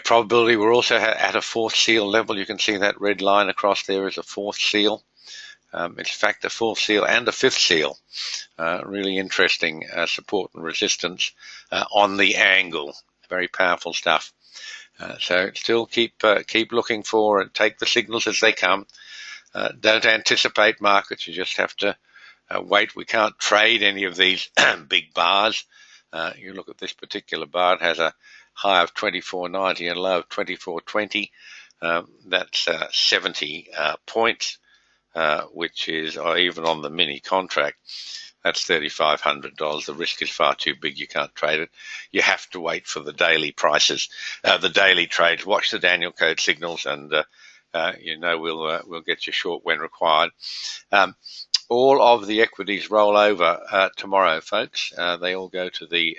probability. We're also at a fourth seal level. You can see that red line across there is a fourth seal. It's in fact a fourth seal and a fifth seal. Really interesting support and resistance on the angle. Very powerful stuff. So still keep looking for and take the signals as they come. Don't anticipate markets. You just have to wait. We can't trade any of these big bars. You look at this particular bar. It has a high of 24.90 and a low of 24.20. That's 70 points, which is even on the mini contract. That's $3,500. The risk is far too big. You can't trade it. You have to wait for the daily prices, the daily trades. Watch the Danielcode signals, and we'll get you short when required. All of the equities roll over tomorrow, folks. They all go to the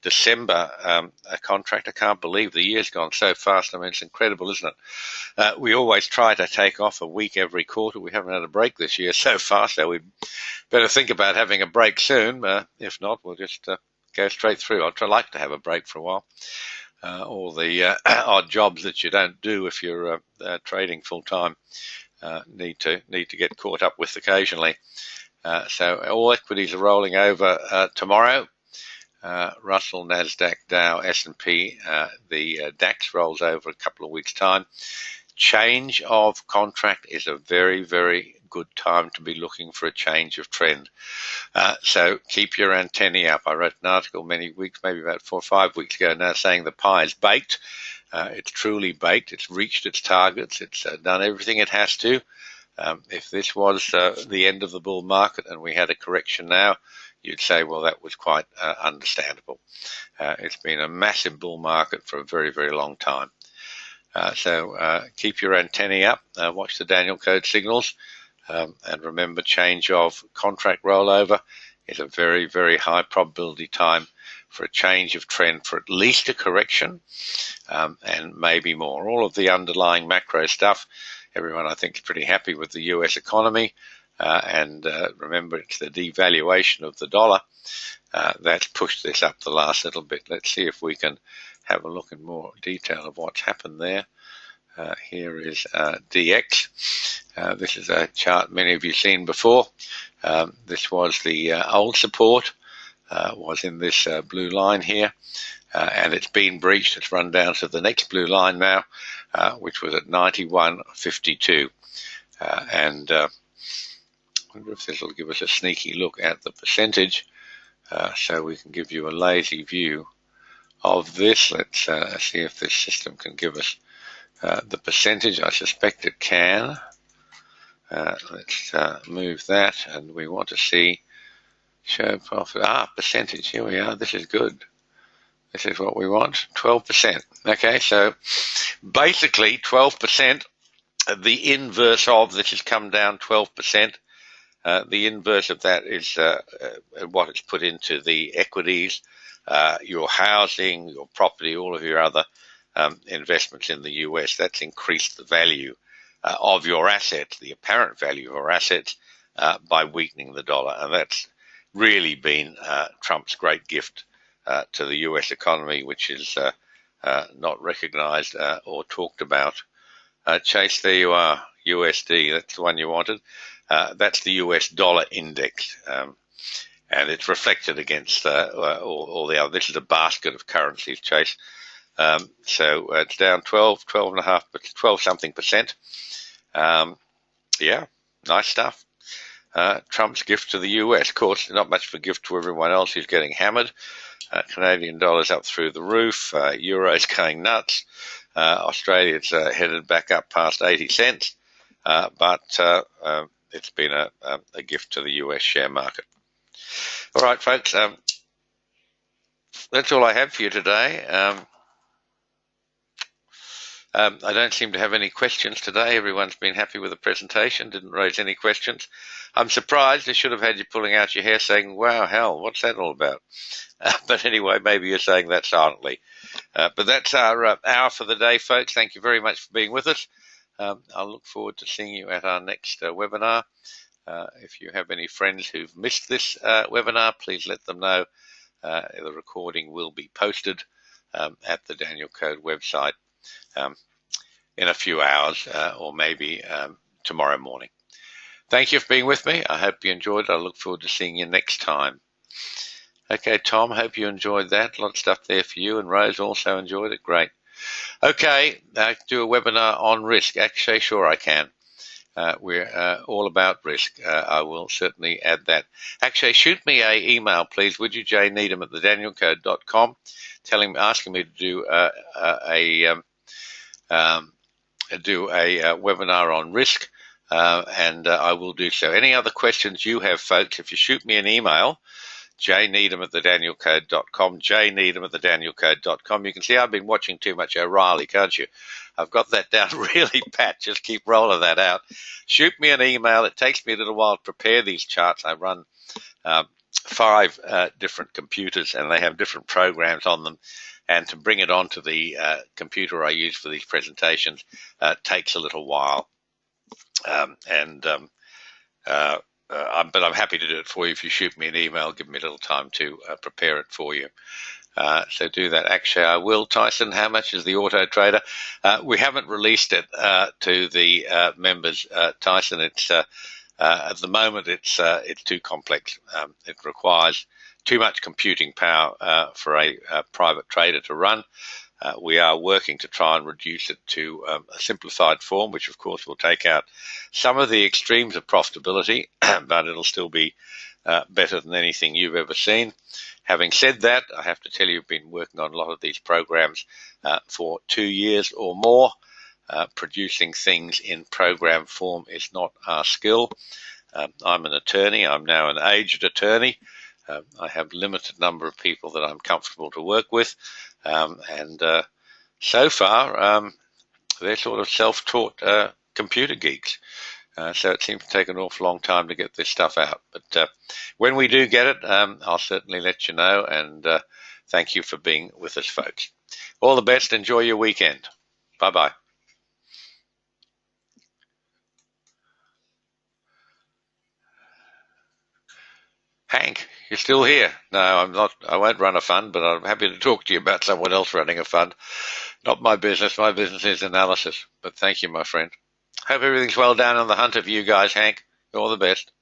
December contract. I can't believe the year's gone so fast. I mean, it's incredible, isn't it? We always try to take off a week every quarter. We haven't had a break this year so far, so we better think about having a break soon. If not, we'll just go straight through. I'd like to have a break for a while. All the odd jobs that you don't do if you're trading full time need to get caught up with occasionally. So all equities are rolling over tomorrow. Russell, Nasdaq, Dow, S&P. The DAX rolls over a couple of weeks' time. Change of contract is a very, very good time to be looking for a change of trend. So keep your antennae up. I wrote an article many weeks, maybe about 4 or 5 weeks ago now, saying the pie is baked. It's truly baked. It's reached its targets. It's done everything it has to. If this was the end of the bull market and we had a correction now, you'd say, well, that was quite understandable. It's been a massive bull market for a very, very long time. So keep your antennae up, watch the Danielcode signals, and remember, change of contract rollover is a very, very high probability time for a change of trend, for at least a correction, and maybe more. All of the underlying macro stuff, everyone I think is pretty happy with the US economy. And remember, it's the devaluation of the dollar that's pushed this up the last little bit. Let's see if we can have a look in more detail of what's happened there. Here is DX. This is a chart many of you seen before. This was the old support, was in this blue line here, and it's been breached. It's run down to the next blue line now, which was at 91.52. And I wonder if this will give us a sneaky look at the percentage, so we can give you a lazy view of this. Let's see if this system can give us the percentage. I suspect it can. Let's move that, and we want to see show profit. Percentage. Here we are. This is good. This is what we want. 12%. Okay, so basically 12%. The inverse of this has come down 12%. The inverse of that is what it's put into the equities, your housing, your property, all of your other investments in the US. That's increased the value of your assets, the apparent value of your assets, by weakening the dollar. And that's really been Trump's great gift to the US economy, which is not recognized or talked about. Chase, there you are, USD. That's the one you wanted. That's the US dollar index, and it's reflected against all the other. This is a basket of currencies, Chase. So it's down 12.5, but 12 something percent. Yeah, nice stuff. Trump's gift to the US. Of course, not much of a gift to everyone else who's getting hammered. Canadian dollar's up through the roof. Euro's going nuts. Australia's headed back up past 80 cents. But it's been a gift to the US share market. All right, folks, that's all I have for you today. I don't seem to have any questions today. Everyone's been happy with the presentation, didn't raise any questions. I'm surprised. I should have had you pulling out your hair saying, wow, hell, what's that all about? But anyway, maybe you're saying that silently. But that's our hour for the day, folks. Thank you very much for being with us. I look forward to seeing you at our next webinar. If you have any friends who've missed this webinar, please let them know. The recording will be posted at the Danielcode website in a few hours, or maybe tomorrow morning. thank you for being with me. I hope you enjoyed it. I look forward to seeing you next time. Okay, Tom, hope you enjoyed that. A lot of stuff there for you, and Rose also enjoyed it. Great. Okay, do a webinar on risk. Actually, sure I can. We're all about risk. I will certainly add that. Actually, shoot me an email, please, would you, jneedham@thedanielcode.com, asking me to do a webinar on risk, and I will do so. Any other questions you have, folks, if you shoot me an email, jneedham@thedanielcode.com, jneedham@thedanielcode.com. You can see I've been watching too much O'Reilly, can't you? I've got that down really pat. Just keep rolling that out. Shoot me an email. It takes me a little while to prepare these charts. I run 5 different computers, and they have different programs on them. And to bring it onto the computer I use for these presentations takes a little while. But I'm happy to do it for you. If you shoot me an email, give me a little time to prepare it for you. So do that. Actually, I will. Tyson, how much is the Auto Trader? We haven't released it to the members, Tyson. It's at the moment it's too complex. It requires too much computing power for a private trader to run. We are working to try and reduce it to a simplified form, which of course will take out some of the extremes of profitability, but it'll still be better than anything you've ever seen. Having said that, I have to tell you, I've been working on a lot of these programs for 2 years or more. Producing things in program form is not our skill. I'm an attorney. I'm now an aged attorney. I have a limited number of people that I'm comfortable to work with. And so far, they're sort of self-taught computer geeks. So it seems to take an awful long time to get this stuff out. But when we do get it, I'll certainly let you know. And thank you for being with us, folks. All the best. Enjoy your weekend. Bye-bye. Hank, you're still here. No, I'm not. I won't run a fund, but I'm happy to talk to you about someone else running a fund. Not my business. My business is analysis. But thank you, my friend. Hope everything's well down on the hunt of you guys, Hank. All the best.